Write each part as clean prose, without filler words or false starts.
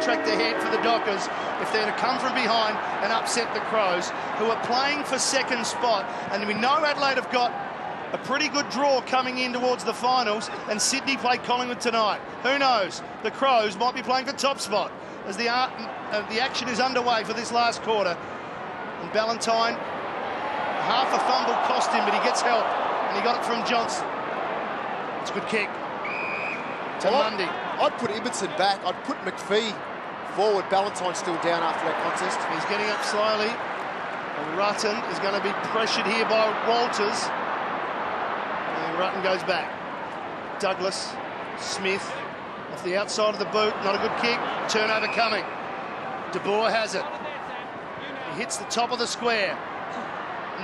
contract ahead for the Dockers if they're to come from behind and upset the Crows, who are playing for second spot. And we know Adelaide have got a pretty good draw coming in towards the finals, and Sydney play Collingwood tonight. Who knows? The Crows might be playing for top spot as the action is underway for this last quarter. And Ballantyne, half a fumble cost him, but he gets help, and he got it from Johnson. It's a good kick to Mundy. I'd put Ibbotson back. I'd put McPhee forward. Ballantyne's still down after that contest. He's getting up slowly. And Rutten is going to be pressured here by Walters. And Rutten goes back. Douglas, Smith, off the outside of the boot. Not a good kick. Turnover coming. De Boer has it. He hits the top of the square.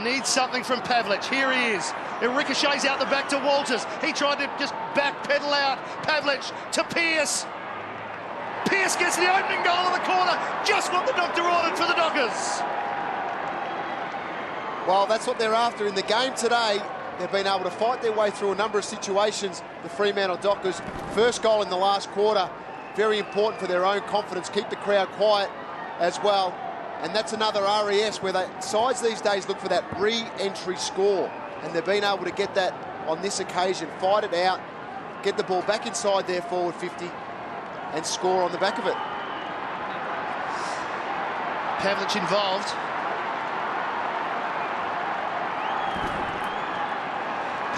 Needs something from Pavlich. Here he is. It ricochets out the back to Walters. He tried to just backpedal out. Pavlich to Pearce. Pearce gets the opening goal in the corner. Just what the doctor ordered for the Dockers. Well, that's what they're after in the game today. They've been able to fight their way through a number of situations. The Fremantle Dockers, first goal in the last quarter. Very important for their own confidence. Keep the crowd quiet as well. And that's another RES where sides these days look for that re-entry score. And they've been able to get that on this occasion. Fight it out, get the ball back inside their forward 50 and score on the back of it. Pavlich involved.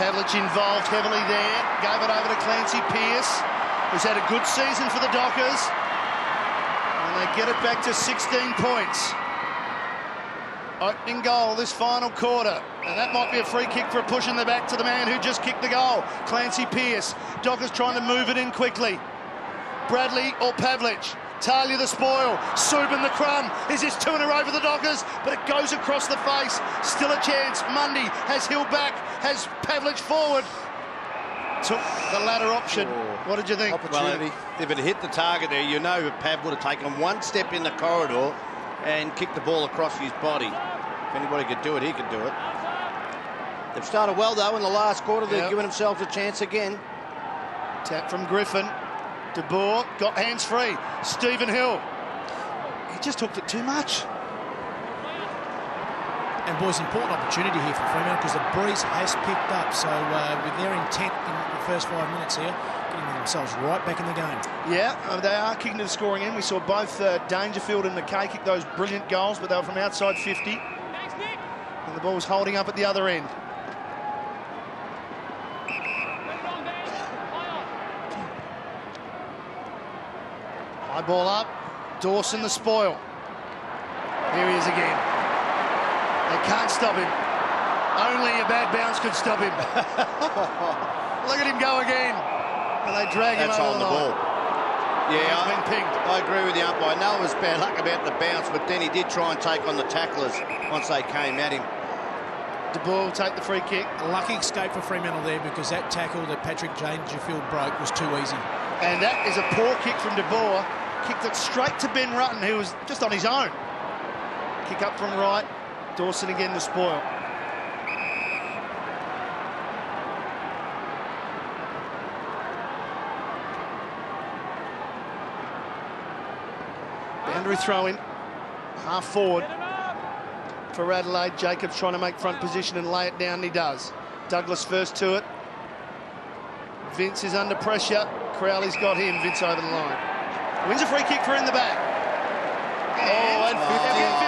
Pavlich involved heavily there. Gave it over to Clancy Pearce, who's had a good season for the Dockers. And they get it back to 16 points. Opening goal this final quarter. And that might be a free kick for a push in the back to the man who just kicked the goal, Clancy Pearce. Dockers trying to move it in quickly. Bradley or Pavlich. Talia the spoil. Subin the crumb. Is this two in a row for the Dockers? But it goes across the face. Still a chance. Mundy has Hill back. Has Pavlich forward. Took the latter option. What did you think? Well, if it hit the target there, you know Pav would have taken one step in the corridor and kicked the ball across his body. If anybody could do it, he could do it. They've started well, though, in the last quarter. They're giving themselves a chance again. Tap from Griffin. De Boer got hands free. Stephen Hill. He just hooked it too much. And, boys, important opportunity here for Fremantle because the breeze has picked up. So, with their intent in the first 5 minutes here, getting themselves right back in the game. Yeah, they are kicking to the scoring end. We saw both Dangerfield and McKay kick those brilliant goals, but they were from outside 50. And the ball was holding up at the other end. High ball up. Dawson the spoil. Here he is again. They can't stop him. Only a bad bounce could stop him. Look at him go again. And they drag him over the ball. Yeah, He's been pinged. I agree with the umpire. No, it was bad luck about the bounce, but then he did try and take on the tacklers once they came at him. De Boer will take the free kick. A lucky escape for Fremantle there because that tackle that Patrick Dangerfield broke was too easy. And that is a poor kick from De Boer. Kicked it straight to Ben Rutten, who was just on his own. Kick up from right. Dawson again to spoil. Boundary throw in. Half forward for Adelaide. Jacobs trying to make front position and lay it down, and he does. Douglas first to it. Vince is under pressure. Crowley's got him. Vince over the line. Wins a free kick for in the back. And 50 metres.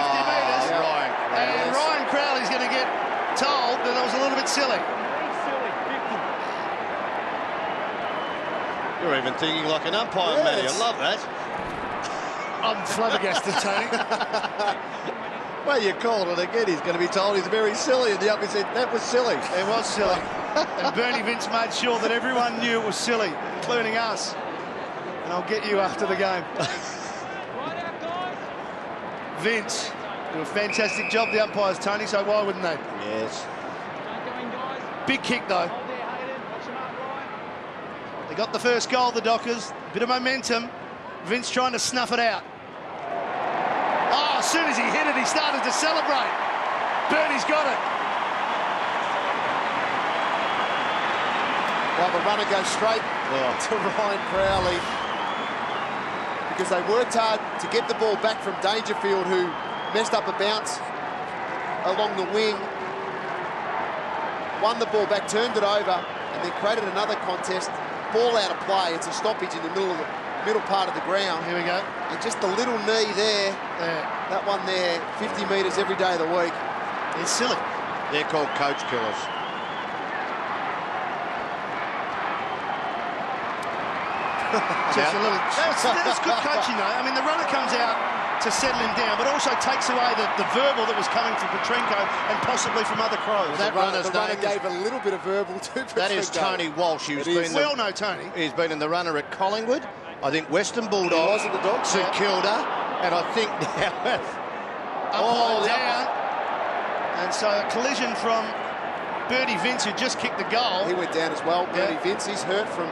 And Ryan Crowley's going to get told that that was a little bit silly. You're even thinking like an umpire, Matty. I love that. I'm flabbergasted, Tony. Well, you called it again. He's going to be told he's very silly. And the umpire said, that was silly. It was silly. And Bernie Vince made sure that everyone knew it was silly, including us. And I'll get you after the game. Vince do a fantastic job, the umpires, Tony, so why wouldn't they? Yes. Big kick, though. They got the first goal, the Dockers. Bit of momentum. Vince trying to snuff it out. Oh, as soon as he hit it, he started to celebrate. Bernie's got it. Well, the runner goes straight to Ryan Crowley. because they worked hard to get the ball back from Dangerfield, who messed up a bounce along the wing, won the ball back, turned it over, and then created another contest. Ball out of play. It's a stoppage in the middle part of the ground. Here we go. And just the little knee there. That one there, 50 metres every day of the week. It's silly. They're called coach killers. Just a little. That's good coaching, though. I mean, the runner comes out to settle him down, but also takes away the verbal that was coming from Petrenko and possibly from other Crows. That the runner gave a little bit of verbal to Petrenko. That is Tony Walsh. Well, no, Tony. He's been in the runner at Collingwood. I think Western Bulldogs, the Dogs, St Kilda, and I think now down. And so a collision from Bertie Vince, who just kicked the goal. He went down as well. Bertie Vince, he's hurt from...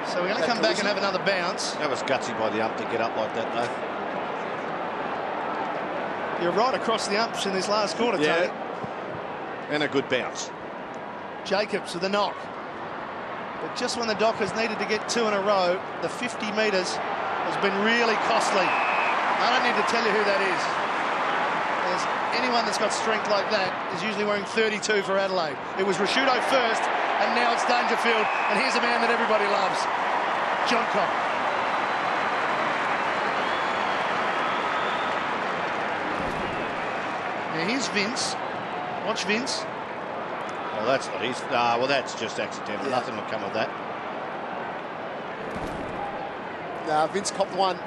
So we're going to come back and have another bounce. That was gutsy by the ump to get up like that, though. You're right across the umps in this last quarter, Tony. And a good bounce. Jacobs with a knock. But just when the Dockers needed to get 2 in a row, the 50 metres has been really costly. I don't need to tell you who that is. There's anyone that's got strength like that is usually wearing 32 for Adelaide. It was Rashudo first, and now it's Dangerfield. And here's a man that everybody loves, John Cock. Now here's Vince. Watch Vince. Well, that's not his. Well, that's just accidental. Yeah. Nothing will come of that. Vince copped one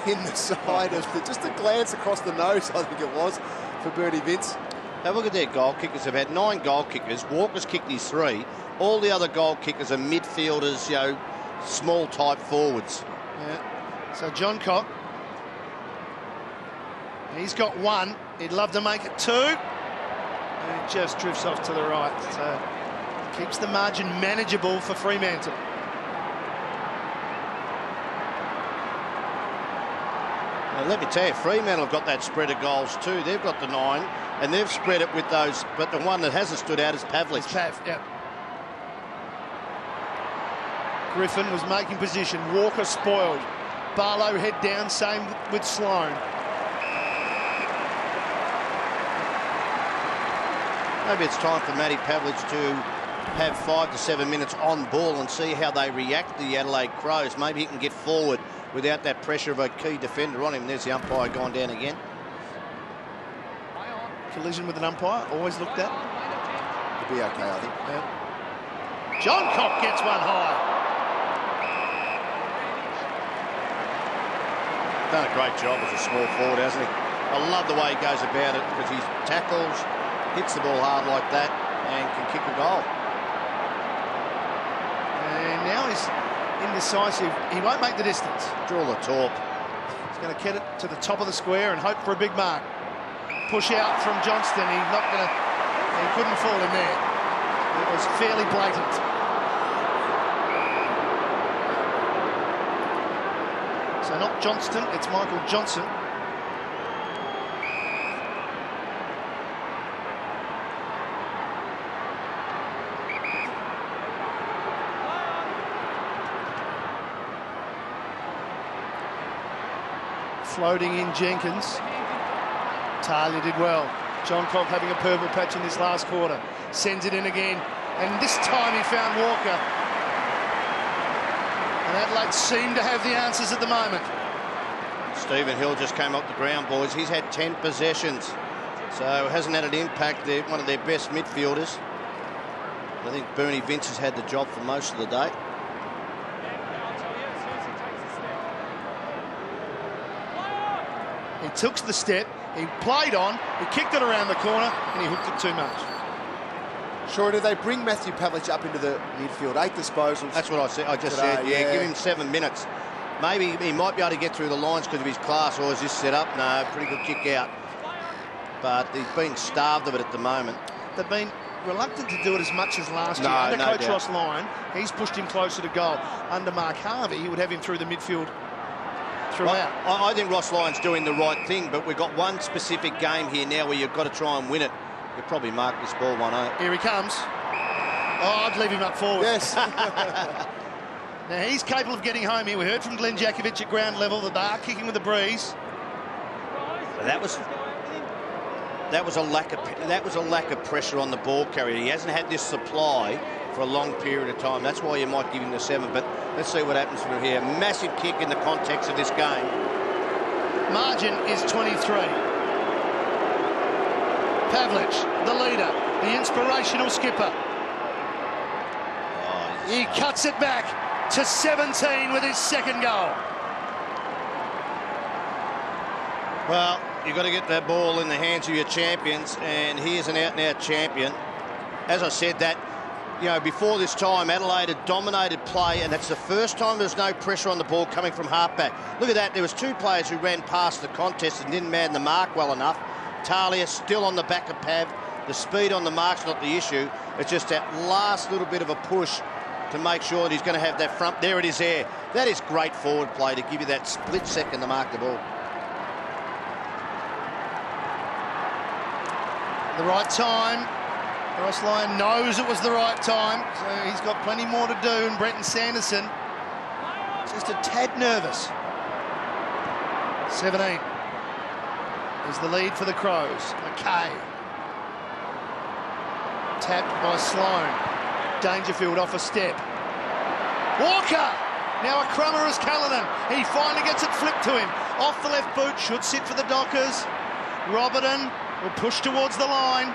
in the side of just a glance across the nose, I think it was, for Bertie Vince. Have a look at their goal kickers. They've had 9 goal kickers. Walker's kicked his 3. All the other goal kickers are midfielders, you know, small type forwards. Yeah. So John Cock, he's got 1. He'd love to make it 2. And it just drifts off to the right. So keeps the margin manageable for Fremantle. Now, let me tell you, Fremantle have got that spread of goals too. They've got the 9, and they've spread it with those. But the one that hasn't stood out is Pavlich. It's Pav, yeah. Griffin was making position. Walker spoiled. Barlow head down, same with Sloane. Maybe it's time for Matty Pavlich to have 5 to 7 minutes on ball and see how they react to the Adelaide Crows. Maybe he can get forward without that pressure of a key defender on him. There's the umpire gone down again. Collision with an umpire, always looked at. He'll be okay, I think. Yeah. John Cock gets one high. Done a great job as a small forward, hasn't he? I love the way he goes about it because he tackles, hits the ball hard like that, and can kick a goal. And now he's indecisive. He won't make the distance. Draw the torp. He's going to get it to the top of the square and hope for a big mark. Push out from Johnston. He's not going to. He couldn't fall in there. It was fairly blatant. So not Johnston, it's Michael Johnson. Floating in Jenkins. Talia did well. John Cock having a purple patch in this last quarter. Sends it in again. And this time he found Walker. And Adelaide seem to have the answers at the moment. Stephen Hill just came up the ground, boys. He's had 10 possessions. So hasn't had an impact. They're one of their best midfielders. I think Bernie Vince has had the job for most of the day. He took the step, he played on, he kicked it around the corner, and he hooked it too much. Sure, do they bring Matthew Pavlich up into the midfield? 8 disposals. That's what I said. I just today, said, yeah, give him 7 minutes. Maybe he might be able to get through the lines because of his class, or is this set up? No, pretty good kick out. But he's being starved of it at the moment. They've been reluctant to do it as much as last year. Under Coach Ross Lyon, he's pushed him closer to goal. Under Mark Harvey, he would have him through the midfield throughout. Well, I think Ross Lyon's doing the right thing, but we've got one specific game here now where you've got to try and win it. You'll probably mark this ball 1-0. Here he comes. Oh, I'd leave him up forward. Yes. Now, he's capable of getting home here. We heard from Glenn Jakovic at ground level that they are kicking with the breeze. That was a lack of pressure on the ball carrier. He hasn't had this supply for a long period of time. That's why you might give him the 7, but let's see what happens from here. Massive kick in the context of this game. Margin is 23. Pavlich, the leader, the inspirational skipper. Oh, he cuts it back to 17 with his second goal. Well, you've got to get that ball in the hands of your champions, and here's an out-and-out champion. As I said, that, you know, before this time, Adelaide had dominated play, and that's the first time there's no pressure on the ball coming from halfback. Look at that. There was 2 players who ran past the contest and didn't man the mark well enough. Talia still on the back of Pav. The speed on the mark's not the issue. It's just that last little bit of a push to make sure that he's going to have that front. There it is there. That is great forward play to give you that split second to mark the ball. The right time. Ross Lyon knows it was the right time, so he's got plenty more to do. And Brenton Sanderson just a tad nervous. 17 is the lead for the Crows. McKay. Tapped by Sloane. Dangerfield off a step. Walker! Now a crummer is Callanan. He finally gets it flipped to him. Off the left boot, should sit for the Dockers. Roberton will push towards the line.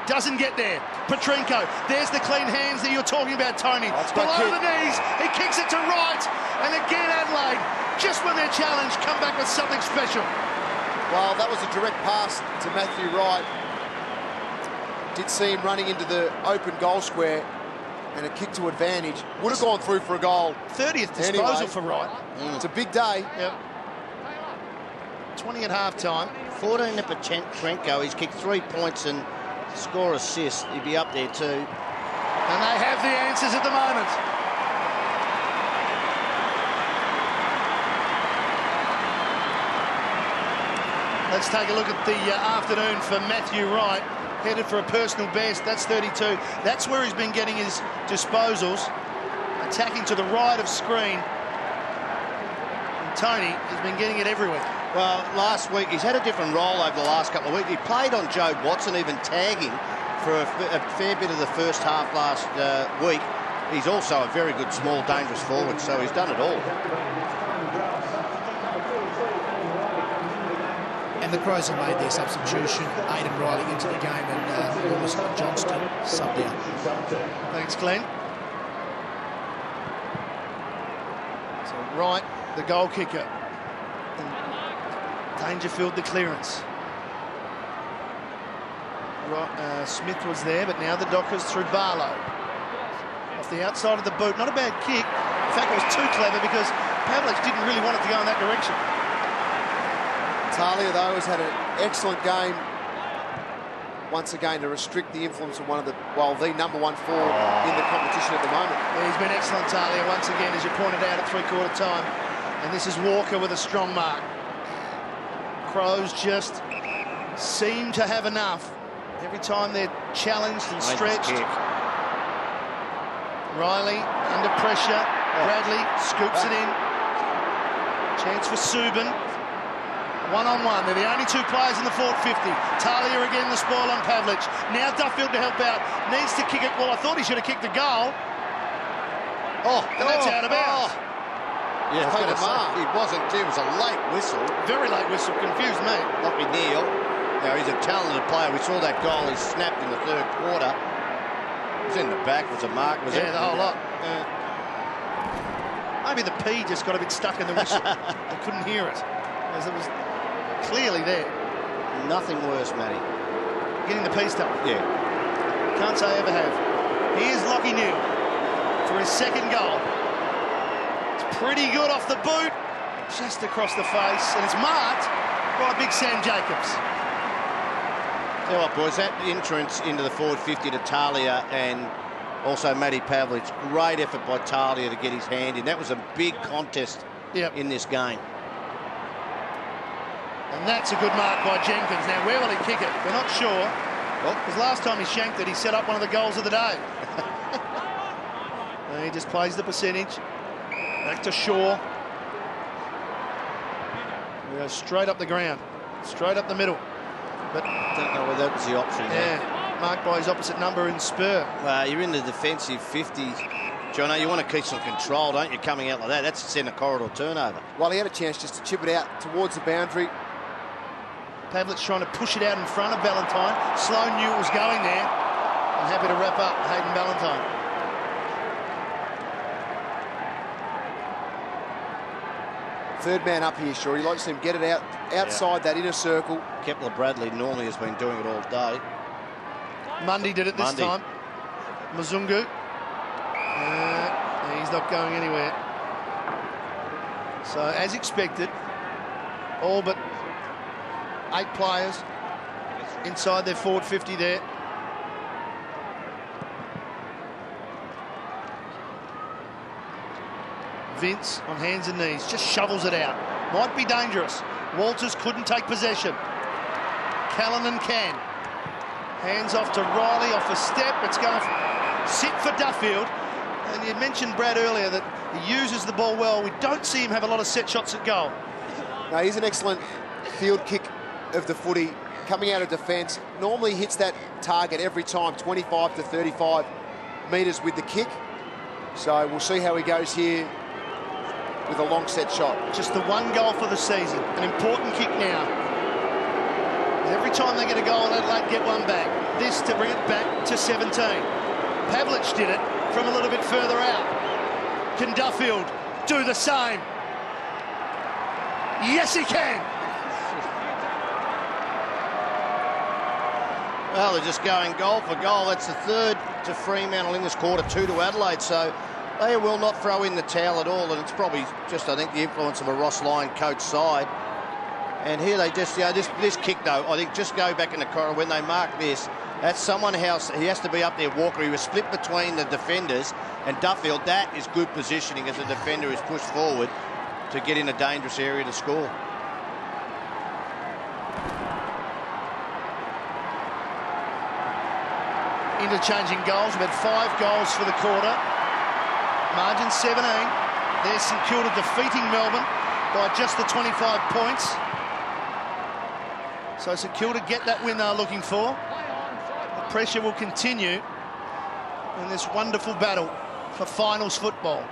Doesn't get there. Petrenko, there's the clean hands that you're talking about, Tony. Below the knees, he kicks it to right. And again, Adelaide, just when they're challenged, come back with something special. Well, that was a direct pass to Matthew Wright. Did see him running into the open goal square, and a kick to advantage. Would have gone through for a goal. 30th disposal for Wright. It's a big day. Yep. 20 at half-time. 14 to Petrenko. He's kicked 3 points and score assist. He'd be up there too. And they have the answers at the moment. Let's take a look at the afternoon for Matthew Wright. Headed for a personal best. That's 32. That's where he's been getting his disposals. Attacking to the right of screen. And Tony has been getting it everywhere. Well, last week, he's had a different role over the last couple of weeks. He played on Joe Watson, even tagging for a fair bit of the first half last week. He's also a very good, small, dangerous forward, so he's done it all. And the Crows have made their substitution. Aidan Riley into the game, and Lewis Johnston subbed out. Thanks, Glenn. So Wright, the goal kicker. Dangerfield, the clearance. Smith was there, but now the Dockers through Barlow. Off the outside of the boot. Not a bad kick. In fact, it was too clever because Pavlich didn't really want it to go in that direction. Talia, though, has had an excellent game. Once again, to restrict the influence of one of the, well, the number 1 forward in the competition at the moment. Yeah, he's been excellent, Talia, once again, as you pointed out, at three-quarter time. And this is Walker with a strong mark. Crows just seem to have enough every time they're challenged and stretched. Riley under pressure. Bradley scoops it in. Chance for Subin. One-on-one. They're the only 2 players in the forward 50. Talia again the spoil on Pavlich. Now Duffield to help out. Needs to kick it. Well, I thought he should have kicked the goal. And that's out of bounds. Yeah, I was going to say, it wasn't. It was a late whistle. Very late whistle. Confused me. Lockie Neal. Now, he's a talented player. We saw that goal. He snapped in the 3rd quarter. It was in the back. Was a mark. Was it? Yeah, the whole lot. Maybe the P just got a bit stuck in the whistle. They couldn't hear it. As it was clearly there. Nothing worse, Matty. Getting the P stuck. Yeah. Can't say I ever have. Here's Lockie Neal for his 2nd goal. Pretty good off the boot, just across the face, and it's marked by big Sam Jacobs. Tell you what, boys, that entrance into the forward 50 to Talia and also Matty Pavlich, great effort by Talia to get his hand in. That was a big contest in this game. And that's a good mark by Jenkins. Now, where will he kick it? We're not sure. Well, because last time he shanked it, he set up one of the goals of the day. And he just plays the percentage. Back to Shaw. We go straight up the ground, straight up the middle. But don't know whether that was the option. Yeah, marked by his opposite number in Spur. You're in the defensive 50. Jono, you want to keep some control, don't you, coming out like that? That's a centre corridor turnover. Well, he had a chance just to chip it out towards the boundary. Pavlich trying to push it out in front of Ballantyne. Sloan knew it was going there. I'm happy to wrap up Hayden Ballantyne. Third man up here, sure. He likes to get it out outside that inner circle. Kepler Bradley normally has been doing it all day. Mundy did it this time. Mzungu. He's not going anywhere. So, as expected, all but 8 players inside their forward 50 there. Vince on hands and knees, just shovels it out. Might be dangerous. Walters couldn't take possession. Callanan can. Hands off to Riley, off a step. It's going to sit for Duffield. And you mentioned, Brad, earlier that he uses the ball well. We don't see him have a lot of set shots at goal. No, he's an excellent field kick of the footy. Coming out of defence, normally hits that target every time, 25 to 35 metres with the kick. So we'll see how he goes here with a long set shot. Just the one goal for the season. An important kick now. Every time they get a goal, Adelaide get one back. This to bring it back to 17. Pavlich did it from a little bit further out. Can Duffield do the same? Yes, he can. Well, they're just going goal for goal. That's the third to Fremantle in this quarter, 2 to Adelaide. So they will not throw in the towel at all, and it's probably just, I think, the influence of a Ross Lyon coach side. And here they just, this kick, though, I think just go back in the corridor when they mark this. That's someone else. He has to be up there, Walker. He was split between the defenders and Duffield. That is good positioning as the defender is pushed forward to get in a dangerous area to score. Interchanging goals. We've had 5 goals for the quarter. Margin 17. There's St Kilda defeating Melbourne by just the 25 points. So St Kilda get that win they're looking for. The pressure will continue in this wonderful battle for finals football.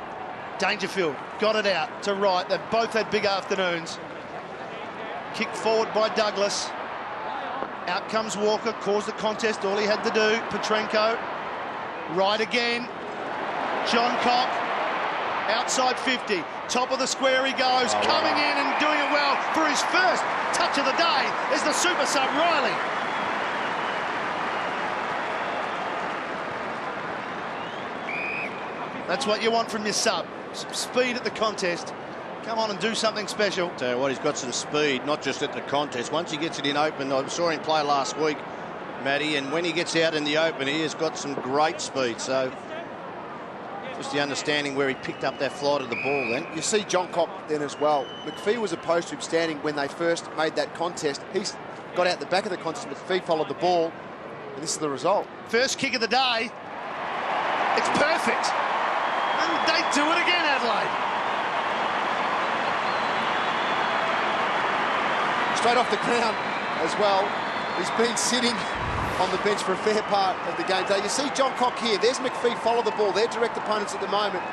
Dangerfield got it out to right. They've both had big afternoons. Kick forward by Douglas. Out comes Walker, caused the contest, all he had to do. Petrenko, right again. John Cock, outside 50. Top of the square he goes, coming in and doing it well for his first touch of the day is the super sub, Riley. That's what you want from your sub. Some speed at the contest. Come on and do something special. Tell you what, he's got some speed, not just at the contest. Once he gets it in open, I saw him play last week, Matty, and when he gets out in the open, he has got some great speed. So just the understanding where he picked up that flight of the ball then. You see John Cock then as well. McPhee was opposed to him standing when they first made that contest. He's got out the back of the contest, McPhee followed the ball, and this is the result. First kick of the day. It's perfect. And they do it again, Adelaide. Straight off the ground as well. He's been sitting on the bench for a fair part of the game today. You see John Cock here. There's McPhee follow the ball. They're direct opponents at the moment.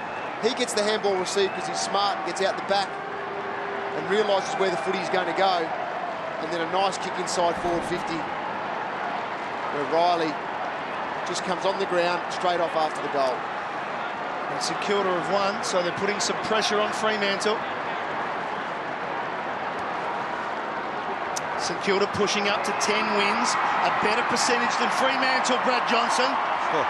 He gets the handball received because he's smart and gets out the back and realises where the footy is going to go. And then a nice kick inside forward 50 where Riley just comes on the ground straight off after the goal. And St Kilda have won, so they're putting some pressure on Fremantle. St Kilda pushing up to 10 wins, a better percentage than Fremantle, Brad Johnson. How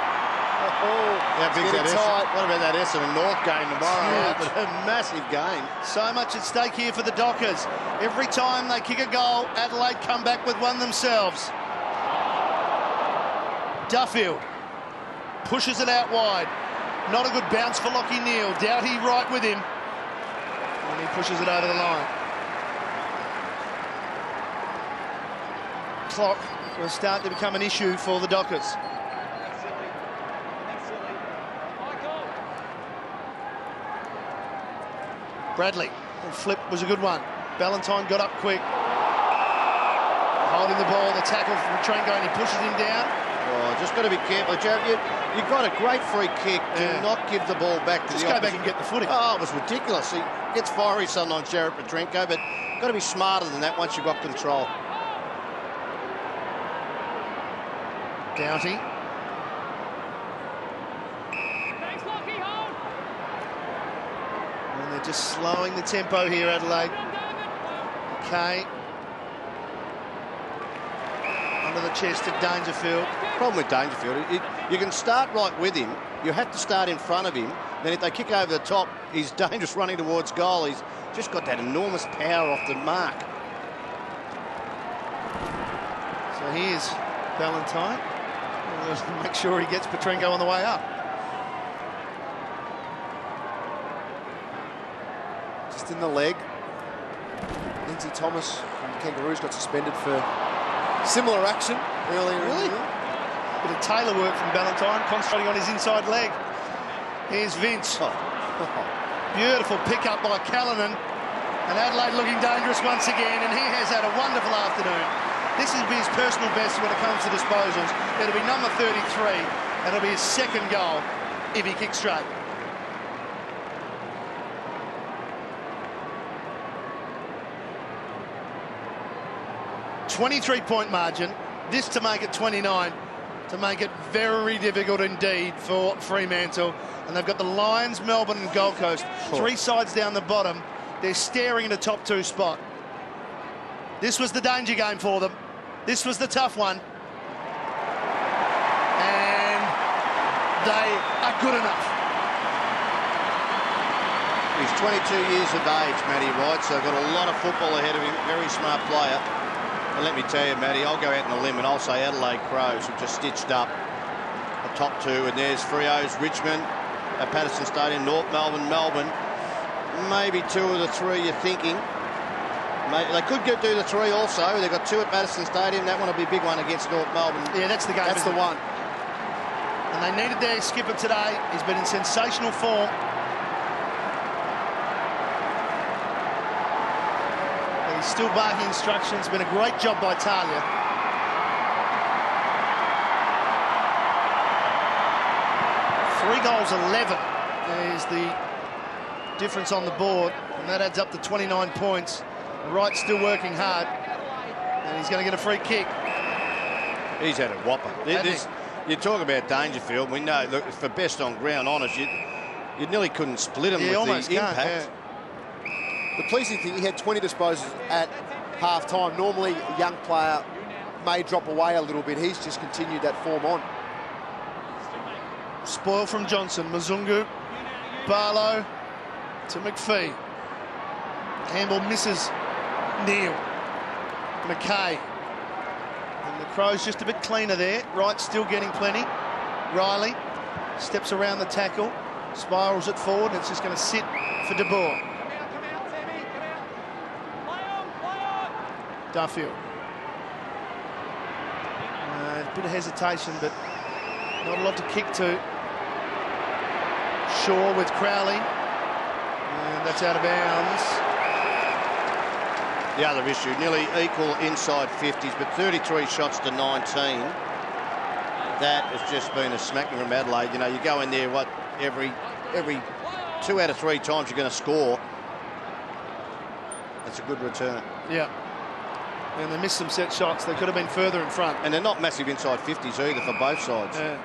big's that Essendon? What about that Essendon North game tomorrow? A massive game. So much at stake here for the Dockers. Every time they kick a goal, Adelaide come back with one themselves. Duffield pushes it out wide. Not a good bounce for Lachie Neale. Doughty right with him. And he pushes it over the line. Clock will start to become an issue for the Dockers. Bradley, flip was a good one. Ballantyne got up quick. Holding the ball, the tackle from Trenko, and he pushes him down. Oh, just got to be careful, Jared. You've got a great free kick. Do not give the ball back to just the go opposite. back and get the footy. Oh, it was ridiculous. He gets fiery sometimes, Jared Petrenko, but got to be smarter than that once you've got control. Doughty. And they're just slowing the tempo here, Adelaide. Okay. Under the chest of Dangerfield. Problem with Dangerfield, you can start right with him. You have to start in front of him. Then if they kick over the top, he's dangerous running towards goal. He's just got that enormous power off the mark. So here's Ballantyne. Make sure he gets Petrenko on the way up. Just in the leg. Lindsay Thomas from the Kangaroos got suspended for similar action earlier. Really? Bit of tailor work from Ballantyne, concentrating on his inside leg. Here's Vince. Beautiful pick-up by Callanan. And Adelaide looking dangerous once again, and he has had a wonderful afternoon. This will be his personal best when it comes to disposals. It'll be number 33, and it'll be his second goal if he kicks straight. .23 margin, this to make it 29, to make it very difficult indeed for Fremantle. And they've got the Lions, Melbourne and Gold Coast, three sides down the bottom. They're staring at a top two spot. This was the danger game for them. This was the tough one. And they are good enough. He's 22 years of age, Matty Wright, so got a lot of football ahead of him. Very smart player. And let me tell you, Matty, I'll go out on a limb and I'll say Adelaide Crows have just stitched up the top two. And there's Freo's Richmond at Patterson Stadium, North Melbourne, Melbourne. Maybe two of the three you're thinking. Maybe they could do the three also. They've got two at Patterson Stadium. That one will be a big one against North Melbourne. Yeah, that's the game. That's the one. And they needed their skipper today. He's been in sensational form. He's still barking instructions. Been a great job by Talia. Three goals, 11 is the difference on the board, and that adds up to 29 points. Wright's still working hard, and he's going to get a free kick. He's had a whopper. You talk about Dangerfield. We know, look, for best on ground, honest, you nearly couldn't split him with the impact. Yeah. The pleasing thing, he had 20 disposals at half-time. Normally, a young player may drop away a little bit. He's just continued that form on. Spoil from Johnson, Mzungu, Barlow to McPhee. Campbell misses Neal. McKay. And the Crows just a bit cleaner there. Wright still getting plenty. Riley steps around the tackle, spirals it forward, and it's just going to sit for De Boer. Duffield. A bit of hesitation, but not a lot to kick to. Shaw with Crowley. And that's out of bounds. The other issue, nearly equal inside 50s, but 33 shots to 19. That has just been a smacking from Adelaide. You know, you go in there, what, every 2 out of 3 times you're going to score. That's a good return. Yeah. And they missed some set shots. They could have been further in front. And they're not massive inside 50s either for both sides. Yeah.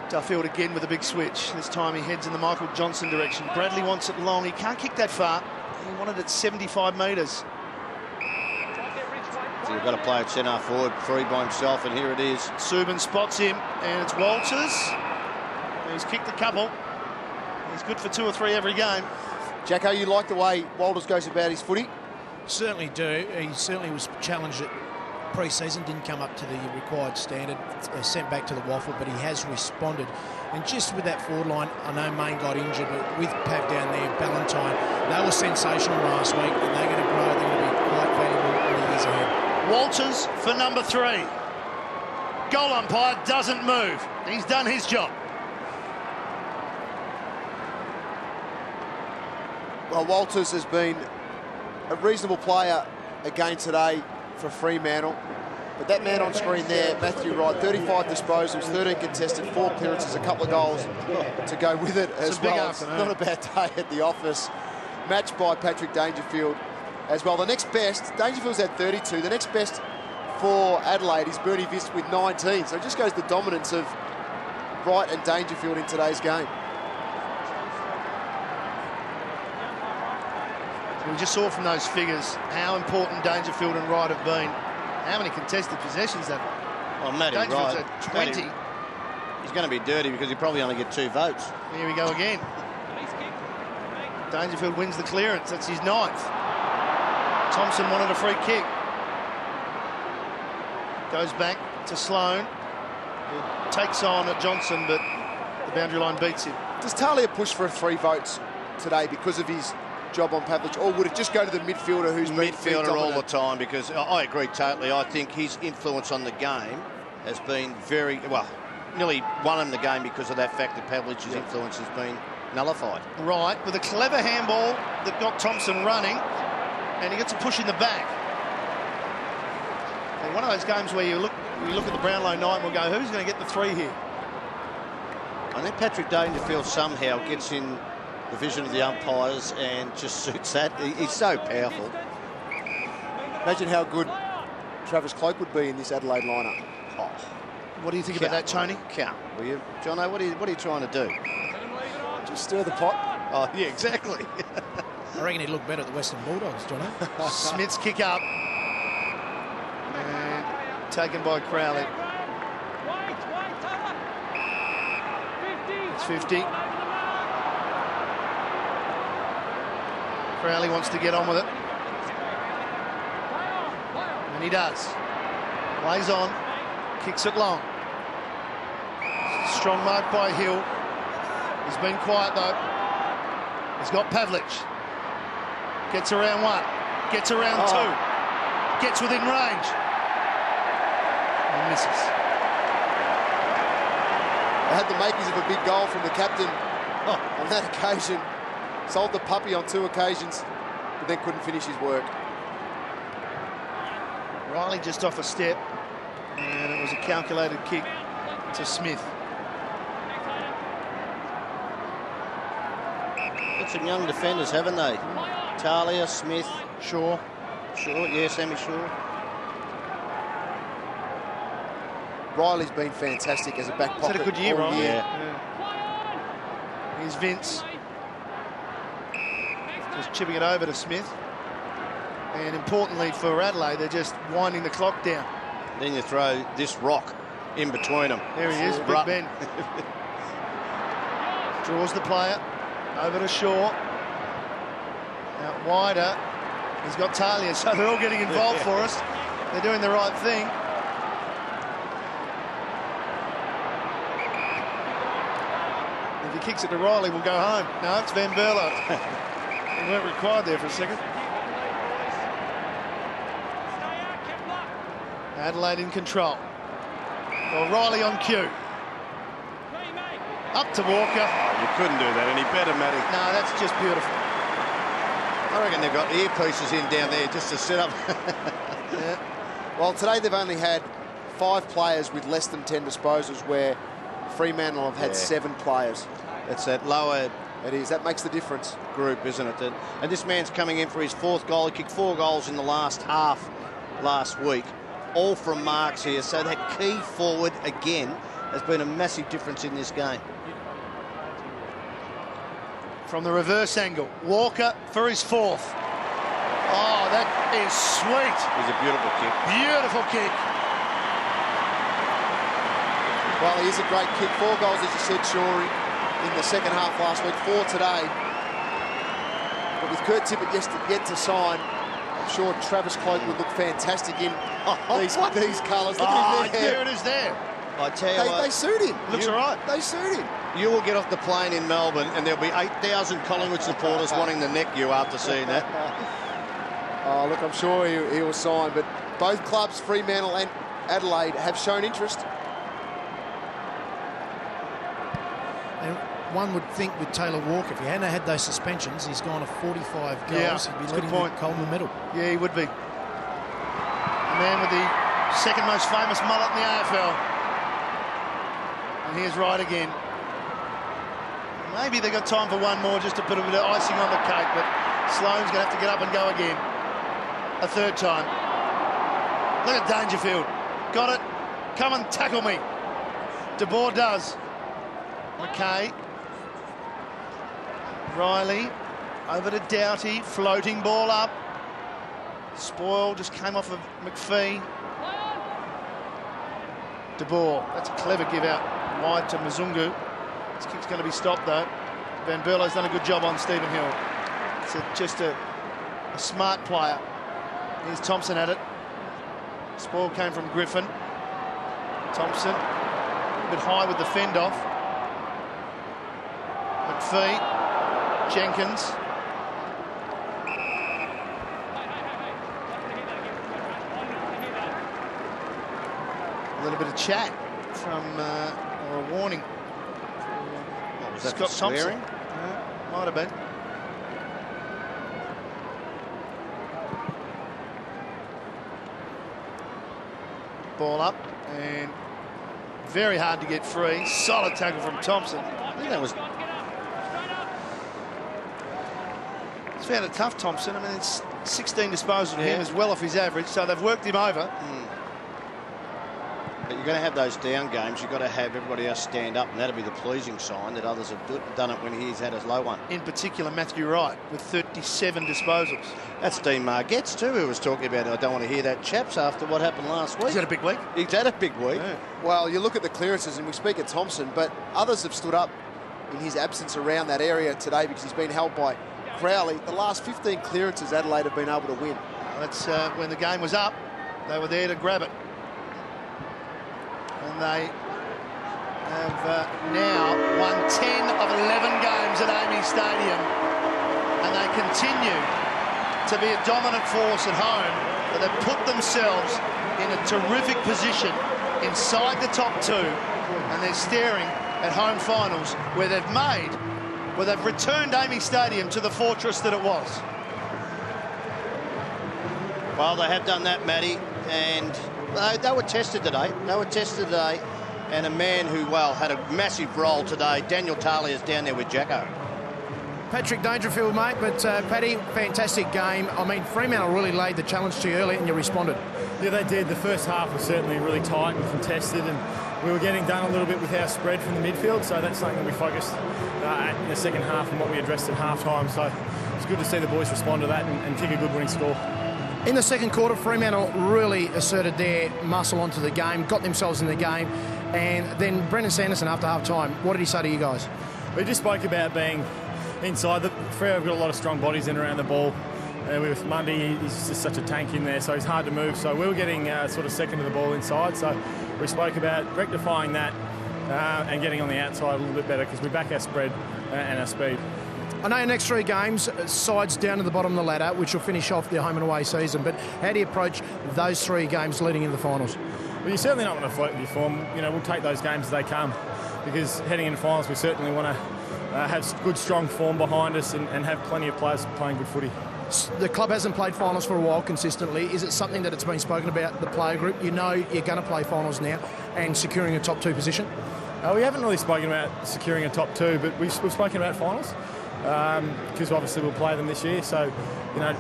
Duffield again with a big switch. This time he heads in the Michael Johnson direction. Bradley wants it long. He can't kick that far. He wanted it 75 metres. So you've got to play at centre forward, free by himself, and here it is. Subban spots him, and it's Walters. He's kicked a couple. He's good for 2 or 3 every game. Jacko, you like the way Walters goes about his footy? Certainly do. He certainly was challenged at pre-season, didn't come up to the required standard, sent back to the waffle, but he has responded. And just with that forward line, I know Main got injured, but with Pav down there, Ballantyne, they were sensational last week, and they're going to grow. They're going to be quite valuable in the years ahead. Walters for number 3. Goal umpire doesn't move. He's done his job. Well, Walters has been a reasonable player again today for Fremantle. But that man on screen there, Matthew Wright, 35 disposals, 13 contested, 4 clearances, a couple of goals to go with it as well. It's not a bad day at the office. Matched by Patrick Dangerfield as well. The next best, Dangerfield's had 32. The next best for Adelaide is Bernie Vist with 19. So it just goes the dominance of Wright and Dangerfield in today's game. We just saw from those figures how important Dangerfield and Wright have been. How many contested possessions they've got. Well, Matty Dangerfield's Wright, at 20. He's going to be dirty because he probably only get 2 votes. Here we go again. Dangerfield wins the clearance. That's his 9th. Thompson wanted a free kick. Goes back to Sloan. It takes on at Johnson, but the boundary line beats him. Does Talia push for 3 votes today because of his job on Pavlich, or would it just go to the midfielder who's been midfielder all the time? Because I agree totally. I think his influence on the game has been very, well, nearly won him the game because of that fact that Pavlich's influence has been nullified. Right, with a clever handball that got Thompson running, and he gets a push in the back. And one of those games where you look at the Brownlow night and we'll go, who's going to get the 3 here? I think Patrick Dangerfield somehow gets in the vision of the umpires and just suits that. He's so powerful. Imagine how good Travis Cloak would be in this Adelaide lineup. Oh. What do you think about that, Tony? Count, will you? Jono, what are you trying to do? Just stir the pot. Oh, yeah, exactly. I reckon he'd look better at the Western Bulldogs, Jono. Smith's kick up. And taken by Crowley. It's 50. Crowley wants to get on with it. And he does. Plays on. Kicks it long. Strong mark by Hill. He's been quiet though. He's got Pavlich. Gets around 1. Gets around 2. Gets within range. And misses. They had the makings of a big goal from the captain on that occasion. Sold the puppy on 2 occasions, but then couldn't finish his work. Riley just off a step, and it was a calculated kick to Smith. Got some young defenders, haven't they? Talia, Smith, Shaw. Yeah, Sammy Shaw. Riley's been fantastic as a back pocket. He's had a good year, all Riley. year. Here's Vince. Just chipping it over to Smith. And importantly for Adelaide, they're just winding the clock down. Then you throw this rock in between them. There he is, Big Ben. Draws the player over to Shaw. Out wider. He's got Talia, so they're all getting involved for us. They're doing the right thing. If he kicks it to Riley, we'll go home. No, it's Van Berlo. They weren't required there for a second. Adelaide in control. Well, Riley on cue. Up to Walker. Oh, you couldn't do that any better, Matty. No, that's just beautiful. I reckon they've got earpieces in down there just to set up. Yeah. Well, today they've only had 5 players with less than 10 disposals, where Fremantle have had 7 players. It's that lower It is. That makes the difference. group, isn't it? And this man's coming in for his 4th goal. He kicked 4 goals in the last half last week, all from marks here. So that key forward again has been a massive difference in this game. From the reverse angle, Walker for his 4th. Oh, that is sweet. It's a beautiful kick. Beautiful kick. Well, he is a great kick. 4 goals, as you said, Shawry, in the second half last week. 4 today. But with Kurt Tippett yet to sign, I'm sure Travis Cloak would look fantastic in these colours. Look at him there. There it is there. I tell you what, They suit him. Looks all right. They suit him. you will get off the plane in Melbourne and there'll be 8,000 Collingwood supporters wanting to neck you after seeing that. Oh, look, I'm sure he will sign. But both clubs, Fremantle and Adelaide, have shown interest. And one would think with Taylor Walker, if he hadn't had those suspensions, he's gone to 45 goals. He'd be leading the Coleman medal. Yeah, he would be. The man with the second most famous mullet in the AFL. And here's Wright again. Maybe they've got time for one more just to put a bit of icing on the cake, but Sloane's going to have to get up and go again. A third time. Look at Dangerfield. Got it. Come and tackle me. De Boer does. McKay. Riley. Over to Doughty. Floating ball up. Spoil just came off of McPhee. De Boer. That's a clever give out wide to Mzungu. This kick's going to be stopped though. Van Berlo's done a good job on Stephen Hill. It's just a smart player. Here's Thompson at it. Spoil came from Griffin. Thompson, a bit high with the fend off. McPhee, Jenkins. A little bit of chat from, or a warning. Was that Scott swearing? Thompson. Yeah, might have been. Ball up and very hard to get free. Solid tackle from Thompson. I think that was... He's found it tough, Thompson. I mean, it's 16 disposals for him, is well off his average, so they've worked him over. But you're going to have those down games. You've got to have everybody else stand up, and that'll be the pleasing sign that others have done it when he's had a low one. In particular, Matthew Wright with 37 disposals. That's Dean Margetts too, who was talking about it. I don't want to hear that, chaps, after what happened last week. He's had a big week. He's had a big week. Yeah. Well, you look at the clearances, and we speak of Thompson, but others have stood up in his absence around that area today because he's been held by Crowley. The last 15 clearances Adelaide have been able to win. That's when the game was up. They were there to grab it. And they have now won 10 of 11 games at AAMI Stadium. And they continue to be a dominant force at home. But they've put themselves in a terrific position inside the top two. And they're staring at home finals where they've returned AAMI Stadium to the fortress that it was. Well, they have done that, Matty, and they were tested today. And a man who, well, had a massive role today, Daniel Talia's down there with Jacko. Patrick Dangerfield, mate, but Paddy, fantastic game. I mean, Fremantle really laid the challenge to you early and you responded. Yeah, they did. The first half was certainly really tight and contested, and we were getting done a little bit with our spread from the midfield, so that's something that we focused in the second half and what we addressed at half-time. So it's good to see the boys respond to that and kick a good winning score. In the second quarter, Fremantle really asserted their muscle onto the game, got themselves in the game, and then Brendan Sanderson, after half-time, what did he say to you guys? We just spoke about being inside. Freo have got a lot of strong bodies in around the ball. With Mundy, he's just such a tank in there, so he's hard to move. So we were getting sort of second to the ball inside. So we spoke about rectifying that and getting on the outside a little bit better because we back our spread and our speed. I know your next three games, sides down to the bottom of the ladder, which will finish off the home and away season, but how do you approach those three games leading into the finals? Well, you're certainly not going to float with your form. You know, we'll take those games as they come because heading into finals, we certainly want to have good, strong form behind us and have plenty of players playing good footy. The club hasn't played finals for a while consistently. Is it something that it's been spoken about, the player group? You know you're going to play finals now and securing a top two position? We haven't really spoken about securing a top two, but we've spoken about finals because obviously we'll play them this year. So, you know,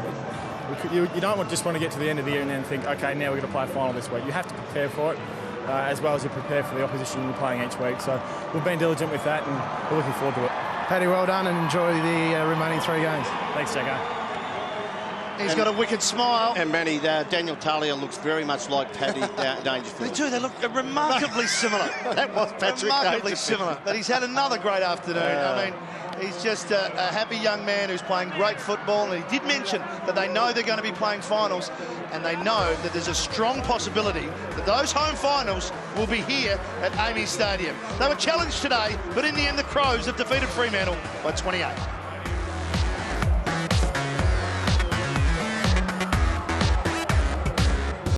you don't just want to get to the end of the year and then think, OK, now we're going to play a final this week. You have to prepare for it as well as you prepare for the opposition you're playing each week. So we've been diligent with that and we're looking forward to it. Paddy, well done and enjoy the remaining three games. Thanks, Jacko. He's got a wicked smile. And Manny, Daniel Talia looks very much like Paddy Dangerfield. They do. They look remarkably similar. That was Patrick Remarkably Dangerfield. similar. But he's had another great afternoon. I mean, he's just a happy young man who's playing great football. And he did mention that they know they're going to be playing finals, and they know that there's a strong possibility that those home finals will be here at AAMI Stadium. They were challenged today, but in the end, the Crows have defeated Fremantle by 28.